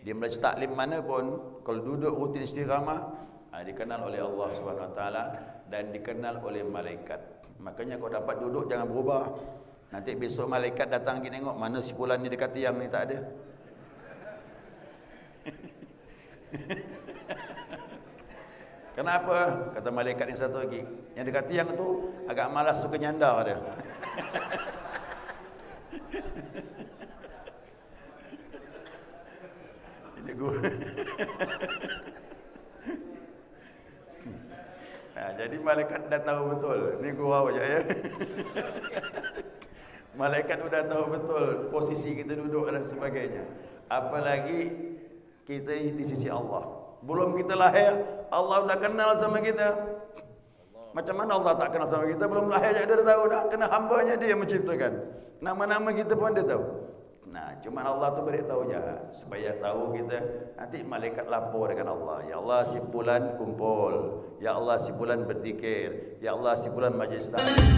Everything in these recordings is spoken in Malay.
Di majlis taklim mana pun, kalau duduk rutin istiqamah, dikenal oleh Allah Subhanahu Wa Taala dan dikenal oleh malaikat. Makanya kau dapat duduk jangan berubah. Nanti besok malaikat datang lagi tengok mana si fulan ni dekat tiang ni, tak ada. Kenapa? Kata malaikat yang satu lagi, yang dekat tiang tu agak malas suka nyandar dia. Ini gua. Nah, jadi malaikat dah tahu betul. Ni gurau je ya. Malaikat sudah tahu betul posisi kita duduk dan sebagainya. Apalagi kita di sisi Allah. Belum kita lahir, Allah dah kenal sama kita. Macam mana Allah tak kenal sama kita? Belum lahir je dia dah tahu dah. Kena hambanya dia yang menciptakan. Nama-nama kita pun dia tahu. Nah, cuma Allah tu beritahu je supaya tahu kita. Nanti malaikat lapor dengan Allah. Ya Allah, si fulan kumpul. Ya Allah, si fulan berzikir. Ya Allah, si fulan majlis taklim.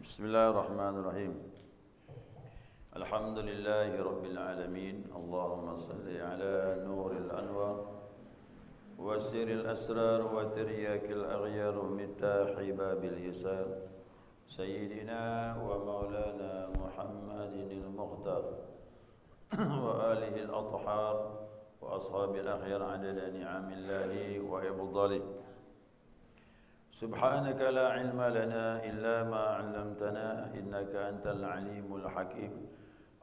Bismillahirrahmanirrahim. Alhamdulillahi Rabbil Alamin. Allahumma salli ala nuril anwar wa siril asrar wa tiryakil aghyar mitahi babil yasar Sayyidina wa maulana Muhammadinil Mukhtar wa alihi al-athhar wa ashabil akhyar adada ni'amillahi wa ibdalih. Subhanaka la ilma lana illa ma 'allamtana innaka antal alimul hakim.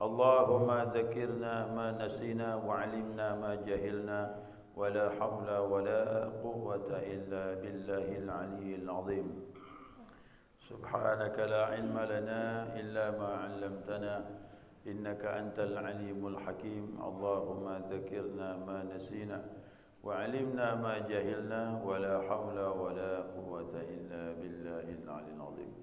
Allahumma dzakirna ma nasina wa 'allimna ma jahilna wa la hawla wa la quwwata illa billahil aliyyil azim. Subhanaka la ilma lana illa ma 'allamtana innaka antal alimul hakim. Allahumma dzakirna ma nasina wa 'allimna ma jahilna wa la hawla wa la quwwata illa billahil aliyyil azim.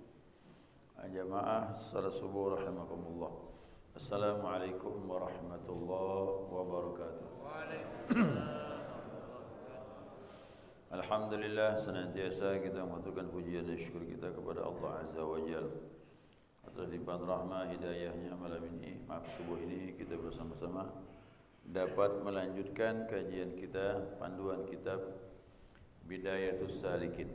Jamaah salat subuh rahimakumullah. Assalamualaikum warahmatullahi wabarakatuh. Alhamdulillah, senantiasa kita mengaturkan pujian dan syukur kita kepada Allah Azza wa Jalla atas limpahan rahmah hidayahnya malam ini, subuh ini kita bersama-sama dapat melanjutkan kajian kita, panduan kitab Bidayatus Salikin.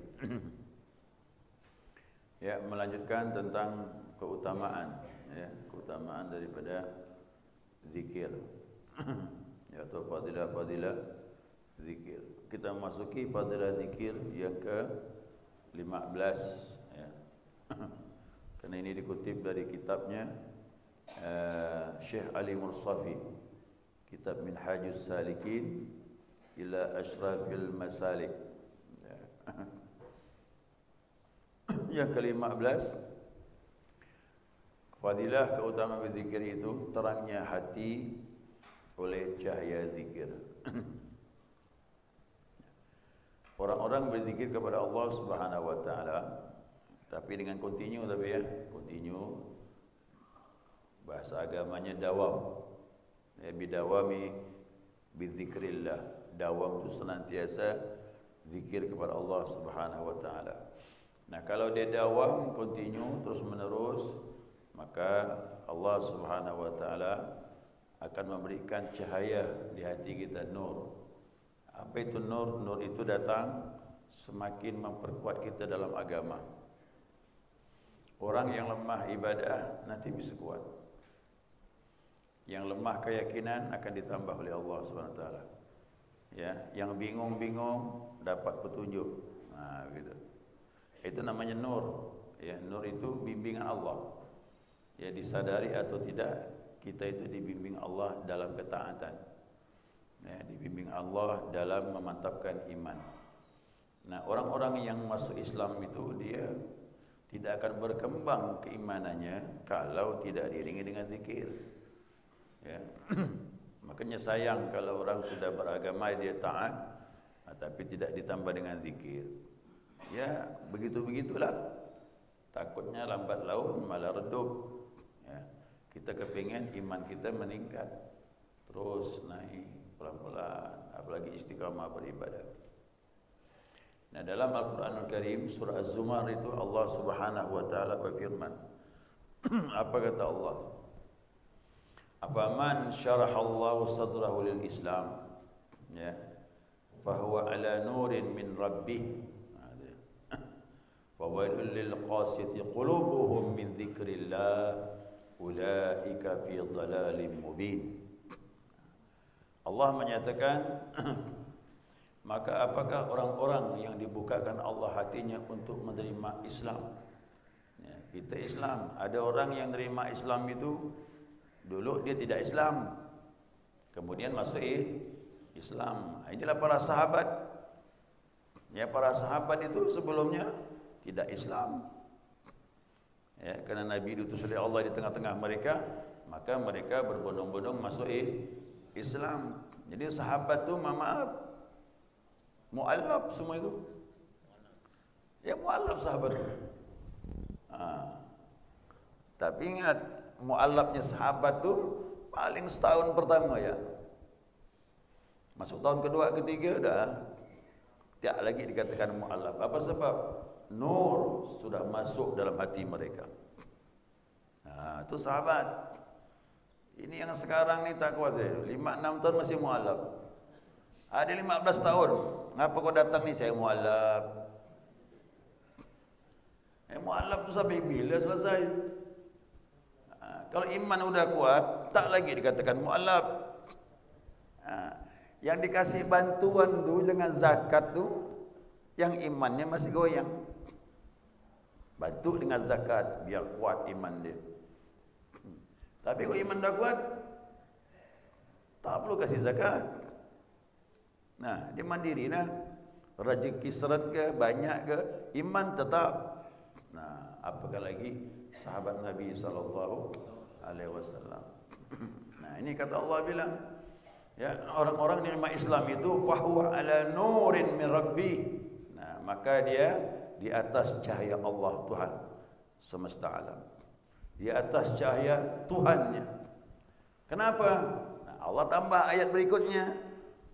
Ya, melanjutkan tentang keutamaan, ya, keutamaan daripada zikir. Ya, atau fadilah-fadilah zikir. Kita masuki fadilah zikir yang ke-15, ya. Karena ini dikutip dari kitabnya Syekh Ali Mursafi, kitab Minhajus Salikin ila Ashrafil Masalik. Ya. Yang ke-15, fadilah keutamaan berzikir itu terangnya hati oleh cahaya zikir. Orang-orang berzikir kepada Allah Subhanahu wa taala tapi dengan kontinu, tapi ya, kontinu, bahasa agamanya dawam. Ya, bidawami bidzikrillah. Dawam itu senantiasa zikir kepada Allah Subhanahu wa taala. Nah, kalau dia dawam kontinu terus menerus, maka Allah Subhanahu wa taala akan memberikan cahaya di hati kita, nur. Apa itu nur? Nur itu datang semakin memperkuat kita dalam agama. Orang yang lemah ibadah nanti bisa kuat. Yang lemah keyakinan akan ditambah oleh Allah Subhanahu wa taala. Ya, yang bingung-bingung dapat petunjuk. Nah, gitu. Itu namanya nur. Ya, nur itu bimbingan Allah. Ya, disadari atau tidak, kita itu dibimbing Allah dalam ketaatan. Ya, dibimbing Allah dalam memantapkan iman. Nah, orang-orang yang masuk Islam itu dia tidak akan berkembang keimanannya kalau tidak diiringi dengan zikir. Ya. Makanya sayang kalau orang sudah beragama dia taat, tapi tidak ditambah dengan zikir. Ya, begitu-begitulah. Takutnya lambat laun malah redup. Ya. Kita kepingin iman kita meningkat, terus naik pelan-pelan, apalagi istiqamah beribadah. Nah, dalam Al-Quranul Karim surah Az-Zumar itu Allah Subhanahu wa taala berfirman. Apa kata Allah? Afaman syarahallahu sadrahu lil Islam, ya, fahuwa ala nurin min rabbih. Fawailul lil qasiyati qulubuhum min dzikrillah ulaika fi dhalalim mubin. Allah menyatakan maka apakah orang-orang yang dibukakan Allah hatinya untuk menerima Islam? Ya, kita Islam. Ada orang yang menerima Islam itu dulu dia tidak Islam, kemudian masuk Islam. Inilah para sahabat. Ya, para sahabat itu sebelumnya tidak Islam. Ya, karena Nabi diutus oleh Allah di tengah-tengah mereka, maka mereka berbondong-bondong masuk Islam. Jadi sahabat itu maaf, mu'allaf semua itu. Ya, mu'allaf sahabat. Tapi ingat, mu'allafnya sahabat itu paling setahun pertama ya. Masuk tahun kedua, ketiga dah tidak lagi dikatakan mu'allaf. Apa sebab? Nur sudah masuk dalam hati mereka. Itu sahabat. Ini yang sekarang ni tak kuasa. 5-6 tahun masih mu'allaf. Ada 15 tahun. Ngapa kau datang ni? Saya mu'allaf. Mu'allaf tu sampai bila selesai? Kalau iman udah kuat, tak lagi dikatakan mu'allaf. Yang dikasih bantuan tu dengan zakat tu, yang imannya masih goyang. Bantu dengan zakat biar kuat iman dia. Tapi kalau iman dah kuat, tak perlu kasih zakat. Nah, dia mandiri lah. Rezeki seret ke, banyak ke, iman tetap. Nah, apakah lagi sahabat Nabi SAW. Nah, ini kata Allah bilang, ya, orang-orang yang menerima Islam itu fahuwa ala nurin min rabbi. Nah, maka dia di atas cahaya Allah Tuhan semesta alam. Di atas cahaya Tuhannya. Kenapa? Nah, Allah tambah ayat berikutnya.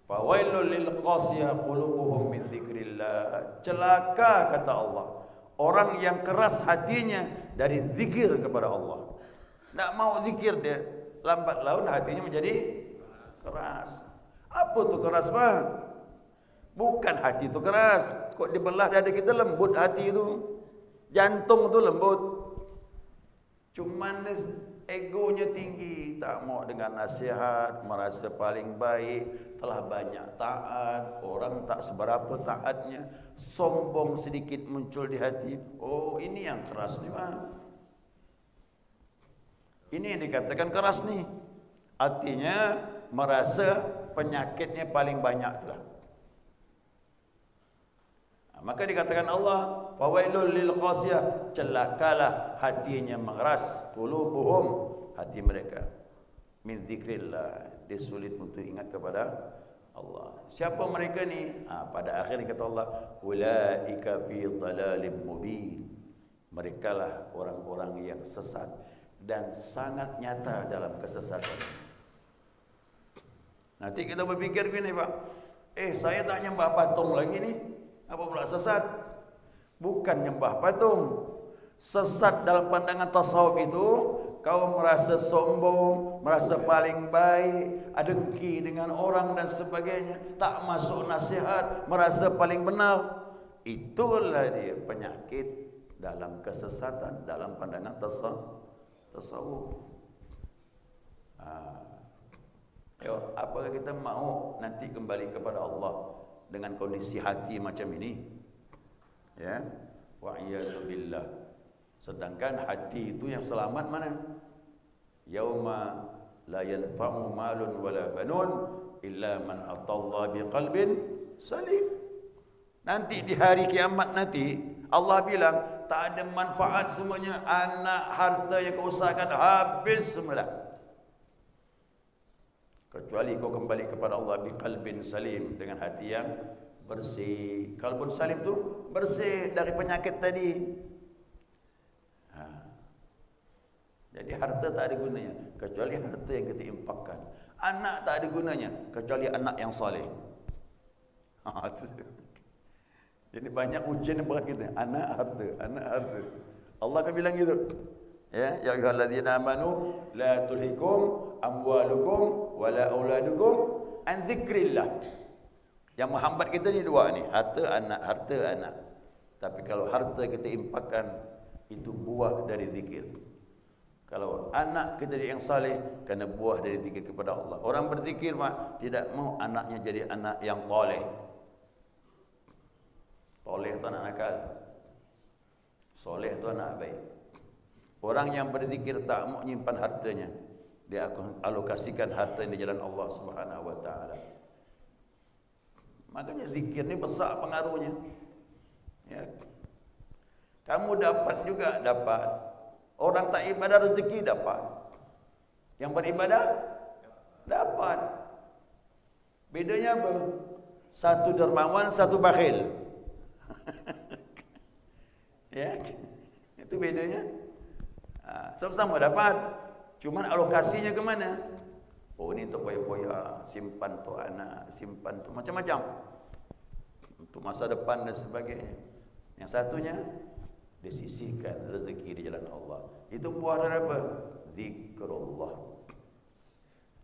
Fawailul lil qasiyah qulubuhum min dzikrillah. Celaka kata Allah, orang yang keras hatinya dari zikir kepada Allah. Tak mau zikir dia, lambat laun hatinya menjadi keras. Apa tu keras, Pak? Bukan hati itu keras. Kok dibelah dada kita lembut hati itu. Jantung itu lembut. Cuman egonya tinggi, tak mau dengan nasihat, merasa paling baik, telah banyak taat, orang tak seberapa taatnya, sombong sedikit muncul di hati. Oh, ini yang keras nih, Pak. Ini yang dikatakan keras nih. Artinya merasa penyakitnya paling banyak telah. Maka dikatakan Allah, fawailul lil qasiyah, celakalah hatinya mengeras, qulubuhum, hati mereka, min dzikrillah, dia sulit untuk ingat kepada Allah. Siapa mereka ni? Pada akhirnya kata Allah, ulaika fi dhalalim mubin. Merekalah orang-orang yang sesat dan sangat nyata dalam kesesatan. Nanti kita berpikir gini, Pak, saya tak nyembah patung lagi ni, apa pula sesat? Bukan nyembah patung. Sesat dalam pandangan tasawuf itu, kau merasa sombong, merasa paling baik, dengki dengan orang dan sebagainya, tak masuk nasihat, merasa paling benar. Itulah dia penyakit dalam kesesatan dalam pandangan tasawuf. Apakah kita mau nanti kembali kepada Allah dengan kondisi hati macam ini? Ya, wa'iyadu billah. Sedangkan hati itu yang selamat mana? Yauma la yanfa'u malun wala banun illa man atallaha biqalbin salim. Nanti di hari kiamat nanti Allah bilang tak ada manfaat semuanya, anak, harta yang kau usahakan habis semula. Kecuali kau kembali kepada Allah biqalbin salim, dengan hati yang bersih. Qalbun salim tu bersih dari penyakit tadi. Jadi harta tak ada gunanya kecuali harta yang kita infakkan. Anak tak ada gunanya kecuali anak yang soleh. Jadi banyak ujian buat kita, anak harta, anak harta. Allah akan bilang gitu. Ya ayyuhalladzina amanu la tulhikum amwalukum wala auladukum an dzikrillah. Yang menghambat kita ni dua ni, harta anak, harta anak. Tapi kalau harta kita infakkan, itu buah dari zikir. Kalau anak kita yang saleh, kerana buah dari zikir kepada Allah. Orang berzikir mah tidak mau anaknya jadi anak yang toleh. Toleh tu anak nakal, soleh tu anak baik. Orang yang berzikir tak mau nyimpan hartanya, dia akan alokasikan harta di jalan Allah Subhanahu wa taala. Makanya zikir ni besar pengaruhnya. Ya. Kamu dapat juga dapat. Orang tak ibadah rezeki dapat. Yang beribadah dapat. Bedanya apa? Satu dermawan, satu bakhil. Ya, itu bedanya. Sama-sama dapat. Cuman alokasinya ke mana? Oh, ini untuk poya-poya, simpan untuk anak, simpan untuk macam-macam. Untuk masa depan dan sebagainya. Yang satunya disisihkan rezeki di jalan Allah. Itu buah dari apa? Zikrullah.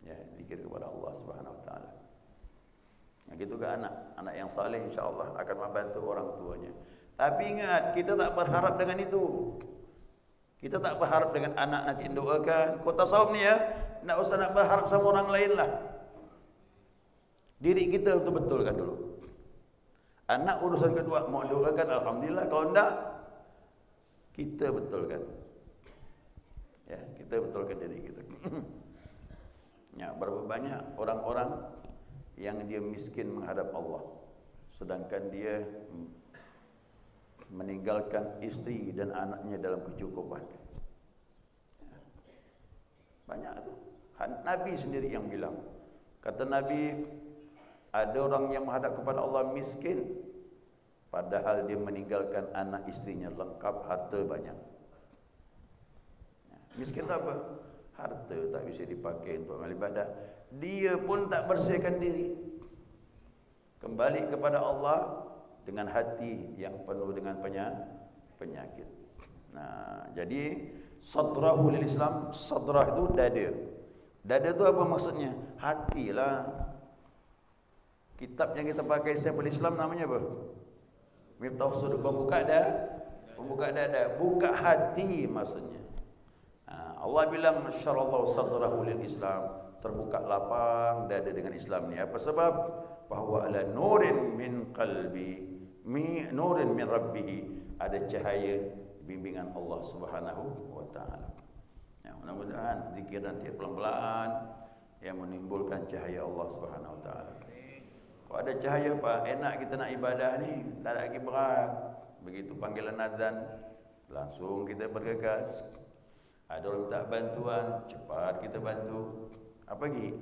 Ya, zikir kepada Allah Subhanahu wa taala. Yang gitu ke anak yang saleh insya-Allah akan membantu orang tuanya. Tapi ingat, kita tak berharap dengan itu. Kita tak berharap dengan anak nanti doakan. Kau tasawuf ni ya, nak usah nak berharap sama orang lain lah. Diri kita betul-betulkan dulu. Anak urusan kedua, mau doakan alhamdulillah, kalau enggak kita betulkan. Ya, kita betulkan diri kita. Ya, berapa banyak orang-orang yang dia miskin menghadap Allah, sedangkan dia meninggalkan istri dan anaknya dalam kecukupan. Banyak tu. Nabi sendiri yang bilang. Kata Nabi, ada orang yang menghadap kepada Allah miskin, padahal dia meninggalkan anak istrinya lengkap, harta banyak. Miskin tak apa? Harta tak bisa dipakai untuk amal ibadah. Dia pun tak bersihkan diri. Kembali kepada Allah dengan hati yang penuh dengan penyakit. Nah, jadi sadrahu lil Islam, sadrah itu dada. Dada itu apa maksudnya? Hatilah. Kitab yang kita pakai Syekhul Islam namanya apa? Miftahus Sudur, pembuka dada, buka hati maksudnya. Allah bilang masyaallah sadrahu lil Islam, terbuka lapang dada dengan Islam ni. Apa sebab? Bahwa ala nurin min qalbi, nurin min rabbih, ada cahaya bimbingan Allah Subhanahu wa taala. Ya, mudah-mudahan zikir nanti pelan-pelan yang menimbulkan cahaya Allah Subhanahu wa taala. Kalau ada cahaya Pak, enak kita nak ibadah ni, tak ada lagi berat. Begitu panggilan azan, langsung kita bergegas. Ada orang minta bantuan, cepat kita bantu. Apa lagi?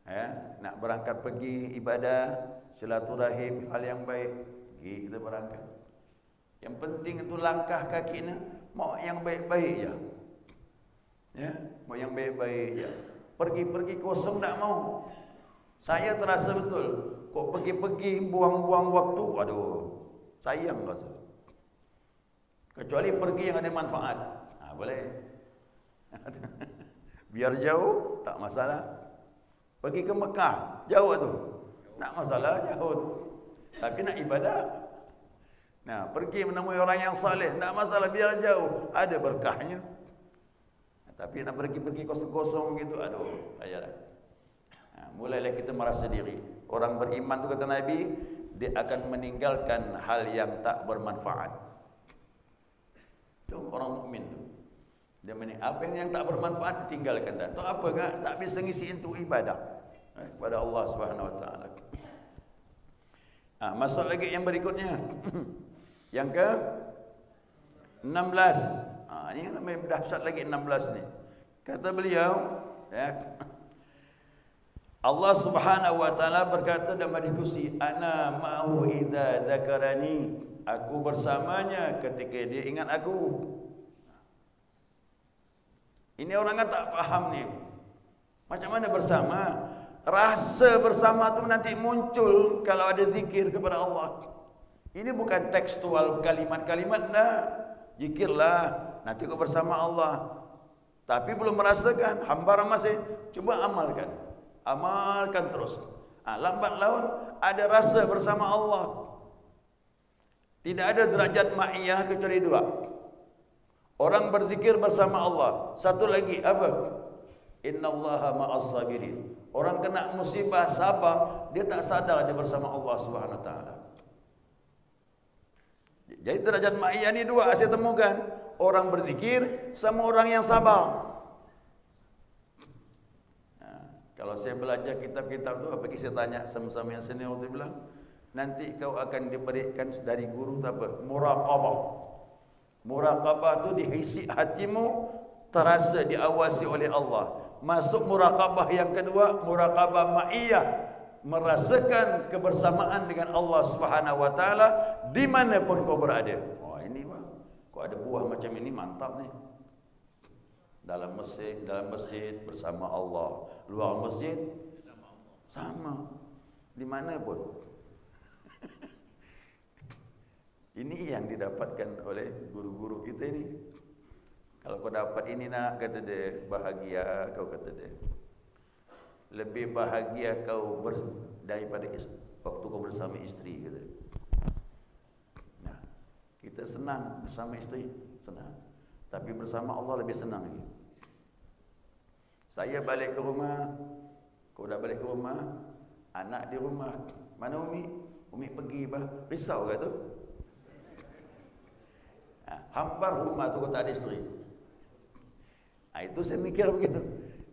Ya, nak berangkat pergi ibadah, silaturahim, hal yang baik, pergi kita berangkat. Yang penting itu langkah kaki ni mau yang baik-baik je. Ya, mau yang baik-baik je. Pergi-pergi kosong tak mau. Saya terasa betul. Kok pergi-pergi buang-buang waktu, aduh, sayang rasa. Kecuali pergi yang ada manfaat. Boleh. Biar jauh tak masalah. Pergi ke Mekah, jauh tu. Tak masalah, jauh tu. Tapi nak ibadah. Nah, pergi menemui orang yang saleh, tak masalah, biar jauh, ada berkahnya. Tapi nak pergi-pergi kosong-kosong gitu, aduh, payahlah. Mulailah kita merasa diri. Orang beriman tu kata Nabi, dia akan meninggalkan hal yang tak bermanfaat. Itu orang mukmin tu. Dia apa yang tak bermanfaat ditinggalkan dah. Tu apa kan? Tak bisa ngisi untuk ibadah kepada Allah Subhanahu wa taala. Masuk lagi yang berikutnya. Yang ke 16. Ini namanya dahsyat lagi 16 ni. Kata beliau, ya, Allah Subhanahu wa taala berkata dalam hadis kursi, ana ma'ahu idza dzakarani, aku bersamanya ketika dia ingat aku. Ini orang kan tak faham ni. Macam mana bersama? Rasa bersama tu nanti muncul kalau ada zikir kepada Allah. Ini bukan tekstual kalimat-kalimat dah. Zikirlah, nanti kau bersama Allah. Tapi belum merasakan, hamba masih cuba amalkan. Amalkan terus. Lambat laun ada rasa bersama Allah. Tidak ada derajat ma'iyah kecuali dua. Orang berzikir bersama Allah. Satu lagi apa? Innallaha ma'as sabirin. Orang kena musibah sabar, dia tak sadar dia bersama Allah Subhanahu wa taala. Jadi derajat ma'iyah ni dua saya temukan. Orang berzikir sama orang yang sabar. Kalau saya belajar kitab-kitab tu, apa saya tanya sama-sama yang senior tu bilang, nanti kau akan diberikan dari guru apa? Muraqabah. Muraqabah tu di isi hatimu terasa diawasi oleh Allah. Masuk muraqabah yang kedua, muraqabah ma'iyah, merasakan kebersamaan dengan Allah Subhanahu wa taala dimanapun kau berada. Oh ini bang, kau ada buah macam ini mantap nih. Dalam masjid bersama Allah, luar masjid sama, dimanapun. Ini yang didapatkan oleh guru-guru kita ini. Kalau kau dapat ini nak, kata dia, bahagia kau, kata dia. Lebih bahagia kau daripada waktu kau bersama isteri, kata. Nah, kita senang bersama isteri, senang. Tapi bersama Allah lebih senang lagi. Saya balik ke rumah, kau dah balik ke rumah, anak di rumah, mana Umi? Umi pergi bah, risau ke tu? Hampar rumah tu kau tak ada isteri. Itu saya mikir begitu.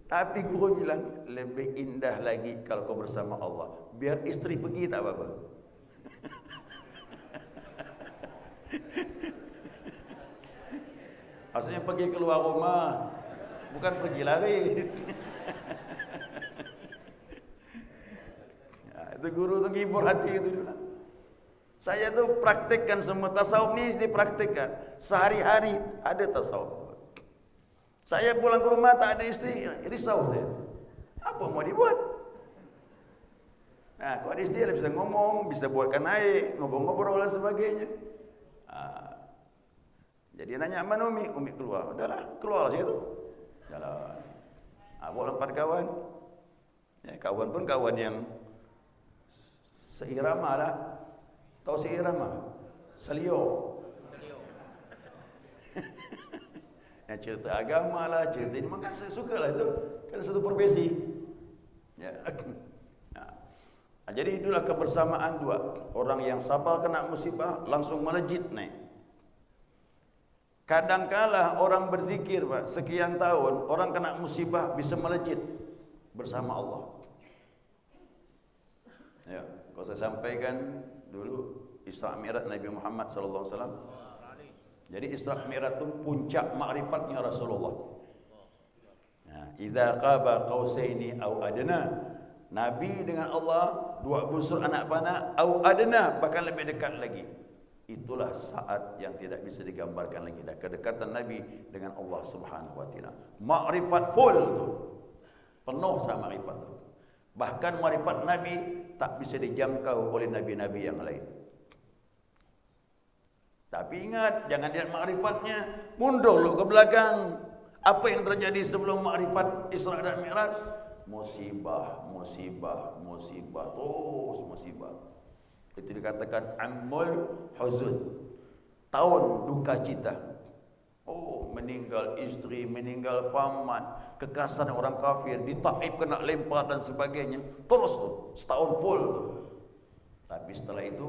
Tapi guru bilang lebih indah lagi kalau kau bersama Allah. Biar isteri pergi tak apa-apa. Maksudnya pergi keluar rumah, bukan pergi lari. Itu guru tu ngibur hati itu juga. Saya tu praktikkan semua tasawuf ni, dipraktikkan sehari-hari ada tasawuf. Saya pulang ke rumah tak ada isteri, risau saya. Apa mau dibuat? Kalau ada isteri dia bisa ngomong, bisa buatkan air, ngobrol-ngobrol dan sebagainya. Jadi nanya mana Umi? Umi keluar. Udahlah, keluar saya tu. Jalan. Bawa 4 kawan. Ya, kawan pun kawan yang seirama lah. Tahu seirama? Selio. Yang cerita agama lah, cerita ini. Maka saya suka lah itu. Kan satu profesi. Ya. Jadi itulah kebersamaan dua. Orang yang sabar kena musibah, langsung melejit naik. Kadangkala orang berzikir, Pak, sekian tahun, orang kena musibah bisa melejit bersama Allah. Ya, kalau saya sampaikan dulu Isra Mi'raj Nabi Muhammad sallallahu alaihi wasallam. Jadi Isra Mi'raj itu puncak makrifatnya Rasulullah. Nah, idza qaba qausaini au adna. Nabi dengan Allah dua busur anak panah au adna, bahkan lebih dekat lagi. Itulah saat yang tidak bisa digambarkan lagi dah, kedekatan Nabi dengan Allah Subhanahu wa taala. Makrifat full tu. Penuh sama makrifat tu. Bahkan makrifat Nabi tak bisa dijangkau oleh nabi-nabi yang lain. Tapi ingat, jangan lihat makrifatnya, mundur lu ke belakang. Apa yang terjadi sebelum makrifat Isra dan Mi'raj? Musibah, musibah, musibah, terus musibah. Itu dikatakan amul huzun, tahun duka cita. Oh, meninggal isteri, meninggal faman, kekasan orang kafir, di Taif kena lempar dan sebagainya. Terus tu, setahun full tu. Tapi setelah itu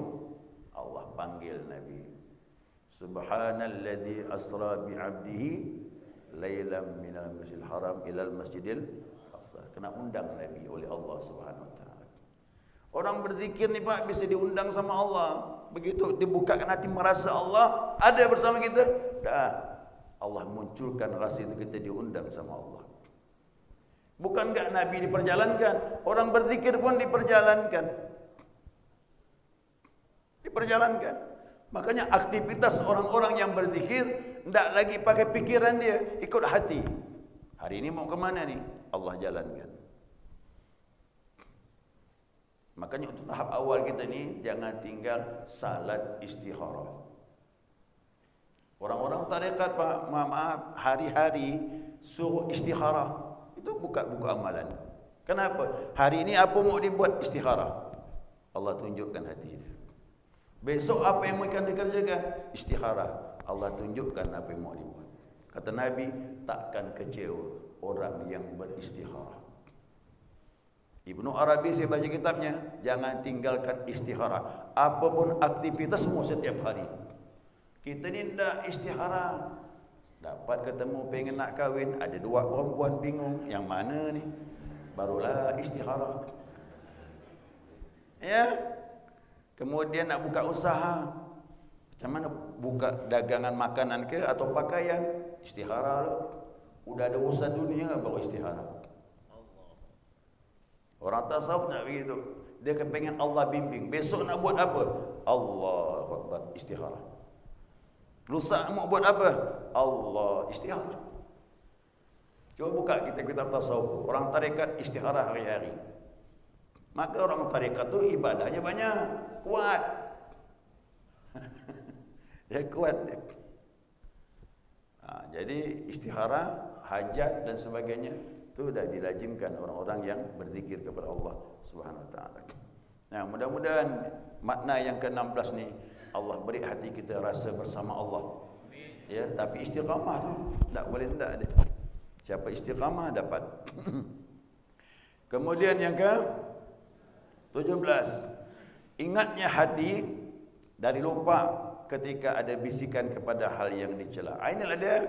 Allah panggil Nabi. Subhanalladzi asra bi 'abdihi lailan minal masjidil haram ilal masjidil aqsa. Kena undang Nabi oleh Allah Subhanahu wa taala. Orang berzikir ni Pak bisa diundang sama Allah. Begitu dibukakan hati merasa Allah ada bersama kita, dah Allah munculkan rasa itu, kita diundang sama Allah. Bukan enggak Nabi diperjalankan, orang berzikir pun diperjalankan. Diperjalankan. Makanya aktivitas orang-orang yang berzikir tidak lagi pakai pikiran dia, ikut hati. Hari ini mau ke mana nih? Allah jalankan. Makanya untuk tahap awal kita ni jangan tinggal salat istikharah. Orang-orang tarekat Pak, maaf, hari-hari suruh istikharah. Itu buka-buka amalan. Kenapa? Hari ini apa mau dibuat? Istikharah. Allah tunjukkan hati dia. Besok apa yang mau dikerjakan? Istikharah. Allah tunjukkan apa yang mau dibuat. Kata Nabi, takkan kecewa orang yang beristikharah. Ibnu Arabi saya baca kitabnya, jangan tinggalkan istikharah. Apapun aktivitasmu setiap hari. Kita ni tidak istikharah. Dapat ketemu pengen nak kahwin, ada dua perempuan bingung, yang mana ni? Barulah istikharah. Ya. Kemudian nak buka usaha. Macam mana buka dagangan makanan ke atau pakaian? Istikharah. Udah ada urusan dunia baru istikharah. Orang tasawuf nak begitu. Dia kepengen Allah bimbing. Besok nak buat apa? Allahu Akbar, istikharah. Lusa mau buat apa? Allah, istikharah. Coba buka kitab-kitab tasawuf. Orang tarekat istikharah hari-hari. Maka orang tarekat tu ibadahnya banyak, kuat. Dia kuat dia. Jadi istikharah, hajat dan sebagainya itu dah dilazimkan orang-orang yang berzikir kepada Allah Subhanahu wa taala. Nah, mudah-mudahan makna yang ke-16 ni Allah beri hati kita rasa bersama Allah. Ya, tapi istiqamah tu tak boleh tidak dia. Siapa istiqamah dapat. Kemudian yang ke-17, ingatnya hati dari lupa ketika ada bisikan kepada hal yang dicela. Inilah dia.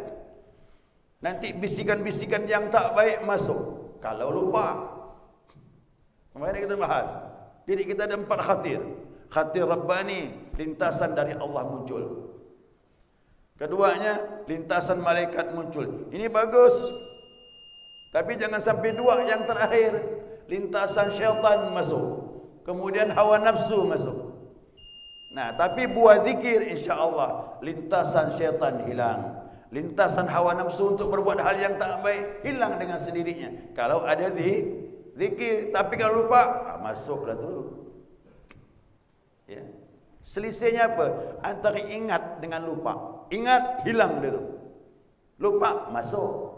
Nanti bisikan-bisikan yang tak baik masuk kalau lupa. Kemarin kita bahas. Jadi kita ada 4 khatir. Khatir Rabbani, lintasan dari Allah muncul. Keduanya, lintasan malaikat muncul. Ini bagus. Tapi jangan sampai 2 yang terakhir. Lintasan syaitan masuk. Kemudian hawa nafsu masuk. Nah, tapi buat zikir insya-Allah lintasan syaitan hilang. Lintasan hawa nafsu untuk berbuat hal yang tak baik hilang dengan sendirinya. Kalau ada zikir, tapi kalau lupa, masuklah tu. Ya. Selisihnya apa? Antara ingat dengan lupa. Ingat, hilang dia tu. Lupa, masuk.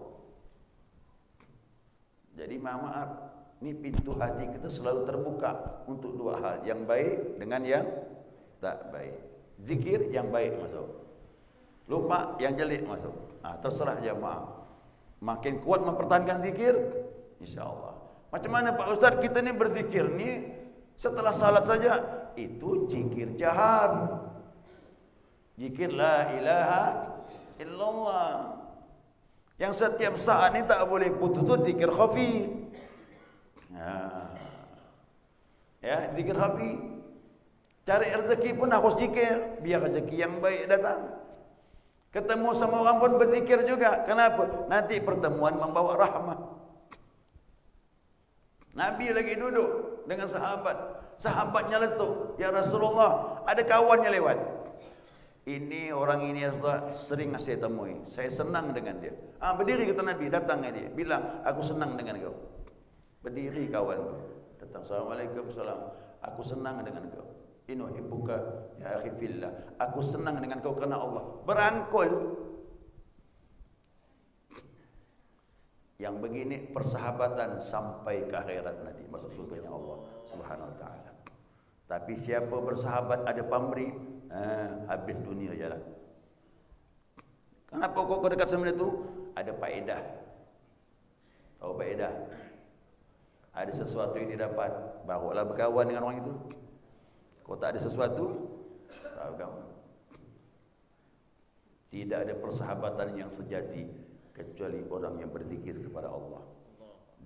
Jadi maaf, ni pintu hati kita selalu terbuka untuk 2 hal, yang baik dengan yang tak baik. Zikir yang baik masuk. Lupa yang jelek masuk. Terserah jemaah. Makin kuat mempertahankan zikir, insya-Allah. Macam mana Pak Ustaz, kita ni berzikir ni setelah salat saja, itu zikir jahar. Zikir la ilaha illallah. Yang setiap saat ni tak boleh putus tu zikir khafi. Ya, zikir khafi. Cari rezeki pun harus zikir, biar rezeki yang baik datang. Ketemu sama orang pun berzikir juga. Kenapa? Nanti pertemuan membawa rahmah. Nabi lagi duduk dengan sahabat. Sahabatnya letup. Ya Rasulullah, ada kawannya lewat. Ini orang ini sering saya temui. Saya senang dengan dia. Berdiri kata Nabi, datangnya dia. Bilang, aku senang dengan kau. Berdiri kawan. Datang, Assalamualaikum, salam. Aku senang dengan kau. Inuhibbuka ya akhi fillah. Aku senang dengan kau kerana Allah. Berangkul. Yang begini persahabatan sampai ke akhirat nanti, masuk surganya Allah Subhanahu wa taala. Tapi siapa bersahabat ada pamrih, habis dunia jalan. Kenapa kau dekat sama dia tu? Ada faedah. Tahu faedah? Ada sesuatu yang didapat, barulah berkawan dengan orang itu. Kalau tak ada sesuatu, tak berkawan. Tidak ada persahabatan yang sejati kecuali orang yang berzikir kepada Allah.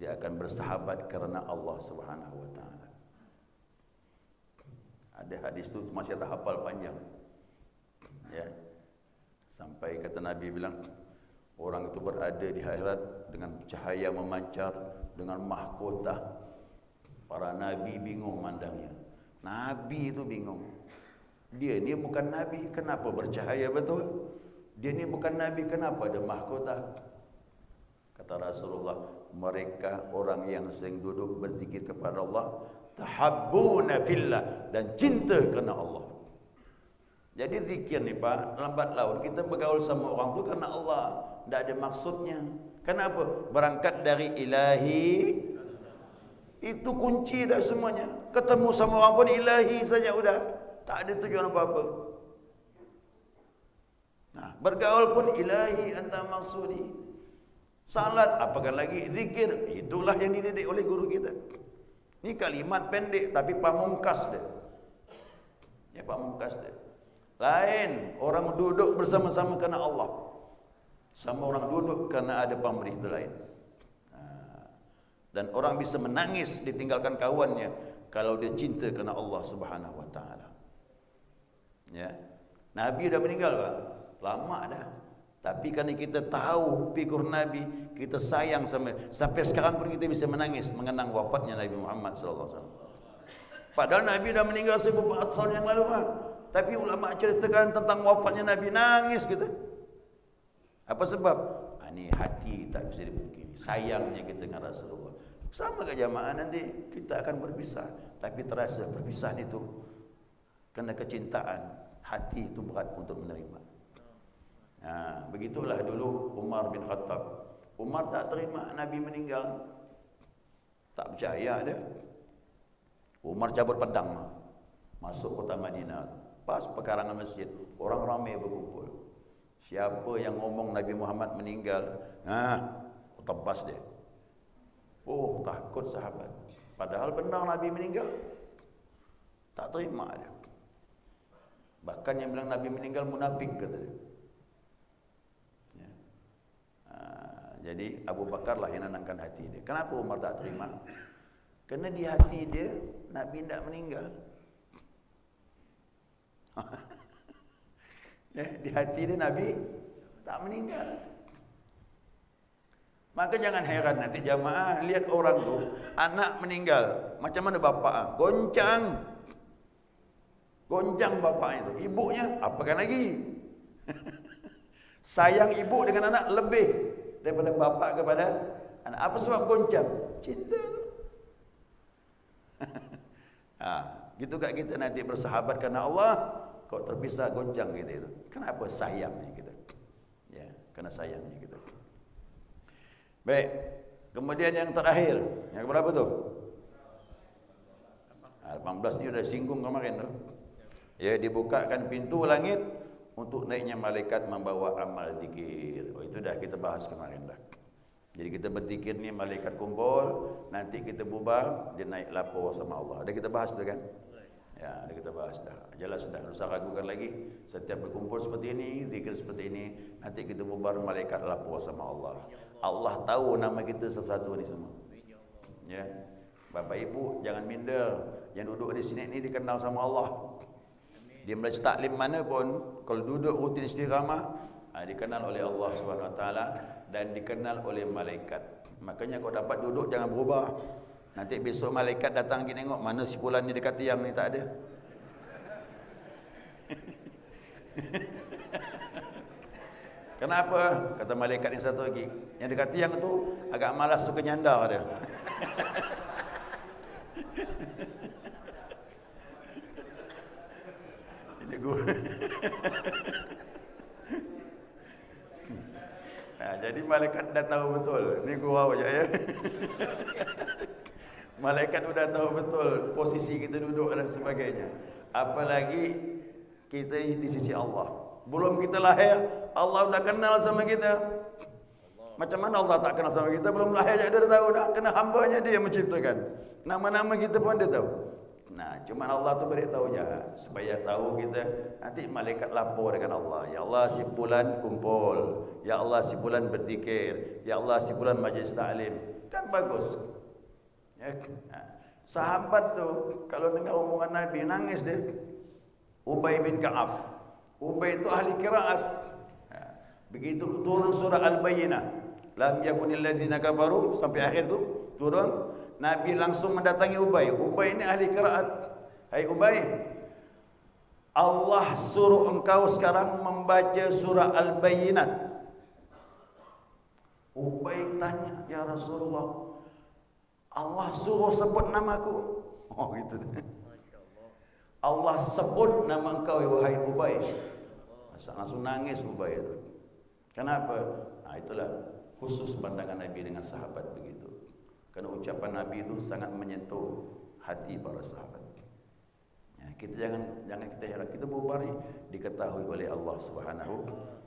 Dia akan bersahabat kerana Allah Subhanahu wa taala. Ada hadis tu masih tak hafal panjang. Ya. Sampai kata Nabi bilang, orang itu berada di akhirat dengan cahaya memancar, dengan mahkota. Para nabi bingung mandangnya. Nabi itu bingung. Dia ni bukan nabi, kenapa bercahaya betul? Dia ni bukan nabi, kenapa ada mahkota? Kata Rasulullah, mereka orang yang sering duduk berzikir kepada Allah, tahabbuna fillah, dan cinta kerana Allah. Jadi zikir ni Pak, lambat laun kita bergaul sama orang tu kerana Allah, tidak ada maksudnya. Kenapa? Berangkat dari ilahi, itu kunci dah semuanya. Ketemu sama orang pun ilahi saja udah, tak ada tujuan apa-apa. Nah, bergaul pun ilahi anta maksudi. Salat, apakah lagi zikir, itulah yang dididik oleh guru kita. Ini kalimat pendek tapi pamungkas dia. Ya, pamungkas dia. Lain, orang duduk bersama-sama kerana Allah. Sama orang duduk kerana ada pamrih itu lain. Dan orang bisa menangis ditinggalkan kawannya kalau dia cinta kerana Allah Subhanahu wa taala. Ya. Nabi dah meninggal, Pak. Lama dah. Tapi kerana kita tahu figur Nabi, kita sayang sampai sekarang pun kita bisa menangis mengenang wafatnya Nabi Muhammad sallallahu alaihi wasallam. Padahal Nabi dah meninggal 1400 tahun yang lalu, Pak. Tapi ulama ceritakan tentang wafatnya Nabi, nangis kita. Apa sebab? Ini hati tak bisa dipungkiri. Sayangnya kita dengan Rasulullah. Sama ke jamaah nanti kita akan berpisah, tapi terasa perpisahan itu kerana kecintaan, hati itu berat untuk menerima. Nah, begitulah dulu Umar bin Khattab. Umar tak terima Nabi meninggal. Tak percaya dia. Umar cabut pedang masuk kota Madinah. Pas pekarangan masjid, orang ramai berkumpul. Siapa yang ngomong Nabi Muhammad meninggal, tebas dia. Oh, takut sahabat. Padahal benar Nabi meninggal. Tak terima dia. Bahkan yang bilang Nabi meninggal munafik kata dia. Ya. Jadi Abu Bakar lah yang menenangkan hati dia. Kenapa Umar tak terima? Kerana di hati dia Nabi tidak meninggal. Ya, di hati dia Nabi tak meninggal. Maka jangan heran nanti jamaah lihat orang tu anak meninggal, macam mana bapak? Goncang. Goncang bapaknya tu. Ibunya apakan lagi? Sayang ibu dengan anak lebih daripada bapak kepada anak. Apa sebab goncang? Cinta tu. Gitu kat kita nanti bersahabat kerana Allah, kau terpisah goncang kita itu. Kenapa? Sayangnya kita. Ya, kerana sayangnya kita. Baik. Kemudian yang terakhir, yang berapa tu? 18 ni dah singgung kemarin tu. Ya, dibukakan pintu langit untuk naiknya malaikat membawa amal zikir. Oh, itu dah kita bahas kemarin dah. Jadi kita berzikir ni malaikat kumpul, nanti kita bubar, dia naik lapor sama Allah. Ada kita bahas tu kan? Ya, ada kita bahas dah. Jelas sudah, usah ragukan lagi. Setiap berkumpul seperti ini, zikir seperti ini, nanti kita bubar, malaikat lapor sama Allah. Allah tahu nama kita satu-satu ni semua. Ya. Bapak Ibu jangan minder, yang duduk di sini ni dikenal sama Allah. Dia belajar taklim mana pun, kalau duduk rutin istiqamah, dikenal oleh Allah Subhanahu Wa Taala dan dikenal oleh malaikat. Makanya kau dapat duduk jangan berubah. Nanti besok malaikat datang pergi tengok mana si fulan ni dekat tiang ni, tak ada. Kenapa? Kata malaikat yang satu lagi, yang dekat tiang tu agak malas suka nyandar dia. Ini gua. Jadi malaikat dah tahu betul. Ni gurau je ya. Malaikat sudah tahu betul posisi kita duduk dan sebagainya. Apalagi kita di sisi Allah. Belum kita lahir, Allah sudah kenal sama kita. Macam mana Allah tak kenal sama kita? Belum lahir dia dah tahu dah. Kena hambanya dia yang menciptakan. Nama-nama kita pun dia tahu. Nah, cuma Allah tu beritahu je supaya tahu kita. Nanti malaikat lapor dengan Allah. Ya Allah, si fulan kumpul. Ya Allah, si fulan berzikir. Ya Allah, si fulan majlis ta'lim. Kan bagus. Ya. Sahabat tu kalau dengar omongan Nabi nangis dia. Ubay bin Ka'ab. Ubay itu ahli qiraat. Begitu turun surah Al-Bayyinah, lam yakunil ladzina kafaru sampai akhir tu turun, Nabi langsung mendatangi Ubay. Ubay ini ahli qiraat. Hai Ubay, Allah suruh engkau sekarang membaca surah Al-Bayyinah. Ubay tanya, ya Rasulullah, Allah suruh sebut namaku. Oh gitu. Allah sebut nama engkau wahai Ubay. Langsung nangis Ubay itu. Kenapa? Nah, itulah khusus pandangan Nabi dengan sahabat begitu. Karena ucapan Nabi itu sangat menyentuh hati para sahabat. Ya, kita jangan kita heran, kita berubah diketahui oleh Allah Subhanahu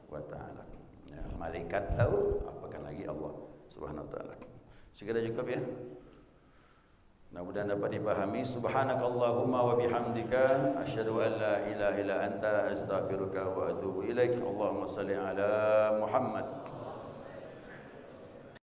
wa taala. Ya, malaikat tahu, apakah lagi Allah Subhanahu wa taala. Segera cukup ya. Mudah-mudahan dapat dipahami. Subhanakallahumma wa bihamdika asyhadu an la ilaha illa anta astaghfiruka wa atubu ilaik. Allahumma shalli ala Muhammad